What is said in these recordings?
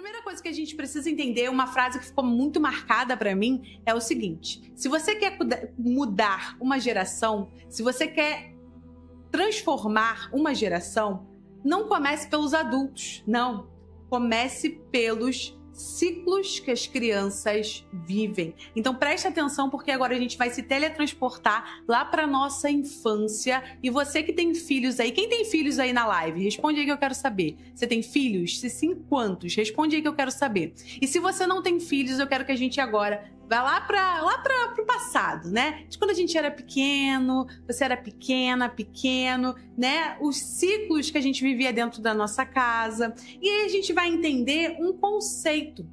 primeira coisa que a gente precisa entender, uma frase que ficou muito marcada para mim, é o seguinte: se você quer mudar uma geração, se você quer transformar uma geração, não comece pelos adultos, não. Comece pelos ciclos que as crianças vivem. Então preste atenção, porque agora a gente vai se teletransportar lá para nossa infância. E você que tem filhos aí, quem tem filhos aí na live? Responde aí que eu quero saber. Você tem filhos? Se sim, quantos? Responde aí que eu quero saber. E se você não tem filhos, eu quero que a gente agora vá lá para o passado, né? De quando a gente era pequeno, você era pequeno, né? Os ciclos que a gente vivia dentro da nossa casa. E aí a gente vai entender um conceito,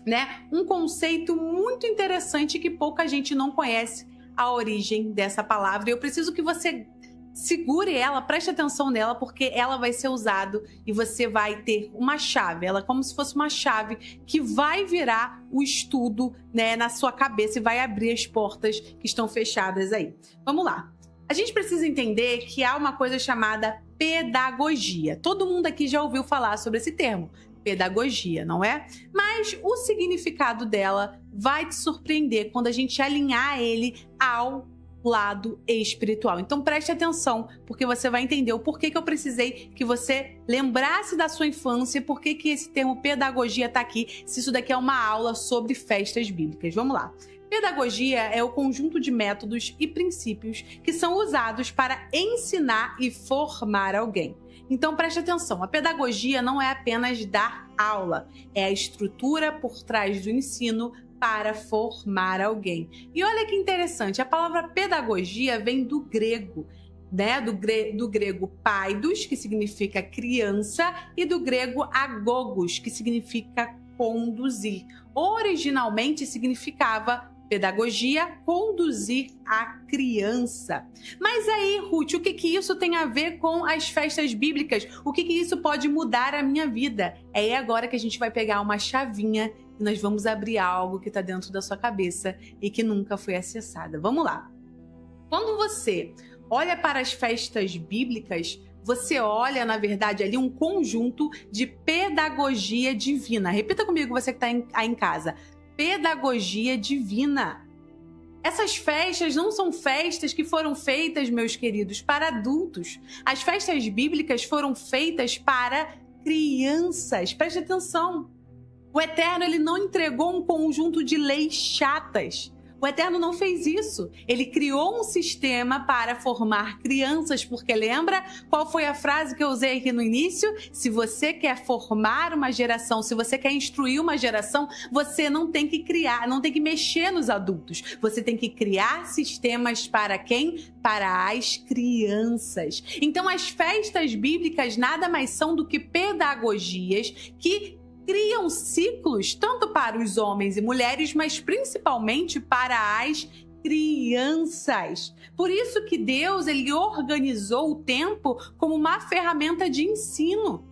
né? Um conceito muito interessante que pouca gente não conhece a origem dessa palavra. E eu preciso que você segure ela, preste atenção nela, porque ela vai ser usada e você vai ter uma chave. Ela é como se fosse uma chave que vai virar o estudo, né, na sua cabeça e vai abrir as portas que estão fechadas aí. Vamos lá. A gente precisa entender que há uma coisa chamada pedagogia. Todo mundo aqui já ouviu falar sobre esse termo, pedagogia, não é? Mas o significado dela vai te surpreender quando a gente alinhar ele ao lado espiritual. Então preste atenção, porque você vai entender o porquê que eu precisei que você lembrasse da sua infância e por que esse termo pedagogia está aqui, se isso daqui é uma aula sobre festas bíblicas. Vamos lá. Pedagogia é o conjunto de métodos e princípios que são usados para ensinar e formar alguém. Então preste atenção, a pedagogia não é apenas dar aula, é a estrutura por trás do ensino para formar alguém. E olha que interessante, a palavra pedagogia vem do grego, né? Do grego paidos, que significa criança, e do grego agogos, que significa conduzir. Originalmente significava pedagogia, conduzir a criança. Mas aí, Ruth, o que isso tem a ver com as festas bíblicas? O que isso pode mudar a minha vida? É agora que a gente vai pegar uma chavinha e nós vamos abrir algo que está dentro da sua cabeça e que nunca foi acessada. Vamos lá. Quando você olha para as festas bíblicas, você olha, na verdade, ali um conjunto de pedagogia divina. Repita comigo, você que está aí em casa. Pedagogia divina. Essas festas não são festas que foram feitas, meus queridos, para adultos. As festas bíblicas foram feitas para crianças. Preste atenção. O Eterno, ele não entregou um conjunto de leis chatas. O Eterno não fez isso. Ele criou um sistema para formar crianças, porque lembra qual foi a frase que eu usei aqui no início? Se você quer formar uma geração, se você quer instruir uma geração, você não tem que criar, não tem que mexer nos adultos. Você tem que criar sistemas para quem? Para as crianças. Então, as festas bíblicas nada mais são do que pedagogias que criam ciclos tanto para os homens e mulheres, mas principalmente para as crianças. Por isso que Deus, ele organizou o tempo como uma ferramenta de ensino.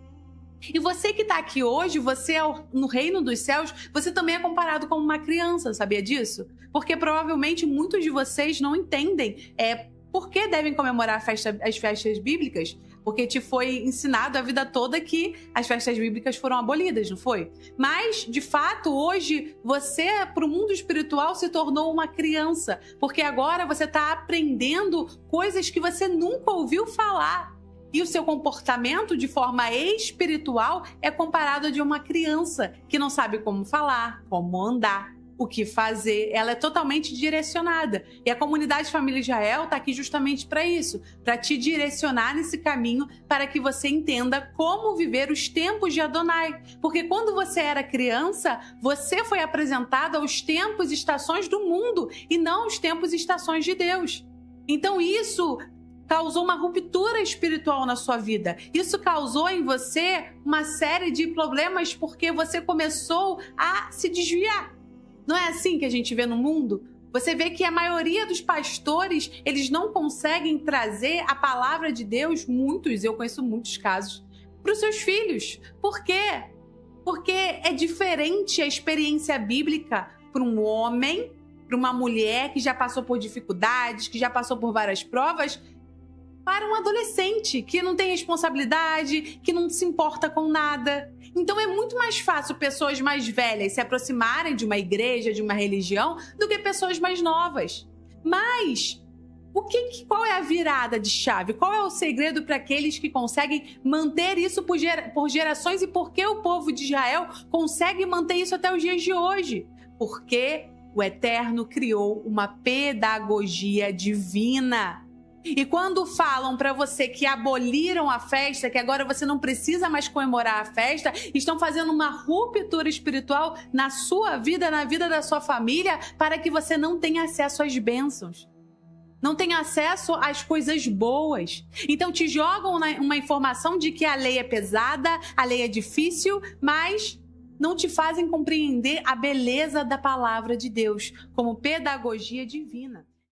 E você que está aqui hoje, você no reino dos céus, você também é comparado como uma criança, sabia disso? Porque provavelmente muitos de vocês não entendem por que devem comemorar as festas bíblicas. Porque te foi ensinado a vida toda que as festas bíblicas foram abolidas, não foi? Mas, de fato, hoje, você, para o mundo espiritual, se tornou uma criança. Porque agora você está aprendendo coisas que você nunca ouviu falar. E o seu comportamento, de forma espiritual, é comparado a de uma criança que não sabe como falar, como andar, o que fazer. Ela é totalmente direcionada. E a comunidade Família Israel está aqui justamente para isso, para te direcionar nesse caminho, para que você entenda como viver os tempos de Adonai. Porque quando você era criança, você foi apresentado aos tempos e estações do mundo, e não aos tempos e estações de Deus. Então isso causou uma ruptura espiritual na sua vida. Isso causou em você uma série de problemas, porque você começou a se desviar. Não é assim que a gente vê no mundo? Você vê que a maioria dos pastores, eles não conseguem trazer a palavra de Deus, eu conheço muitos casos, para os seus filhos. Por quê? Porque é diferente a experiência bíblica para um homem, para uma mulher que já passou por dificuldades, que já passou por várias provas, para um adolescente que não tem responsabilidade, que não se importa com nada. Então é muito mais fácil pessoas mais velhas se aproximarem de uma igreja, de uma religião, do que pessoas mais novas. Mas qual é a virada de chave? Qual é o segredo para aqueles que conseguem manter isso por gerações, e por que o povo de Israel consegue manter isso até os dias de hoje? Porque o Eterno criou uma pedagogia divina. E quando falam para você que aboliram a festa, que agora você não precisa mais comemorar a festa, estão fazendo uma ruptura espiritual na sua vida, na vida da sua família, para que você não tenha acesso às bênçãos, não tenha acesso às coisas boas. Então te jogam uma informação de que a lei é pesada, a lei é difícil, mas não te fazem compreender a beleza da palavra de Deus como pedagogia divina.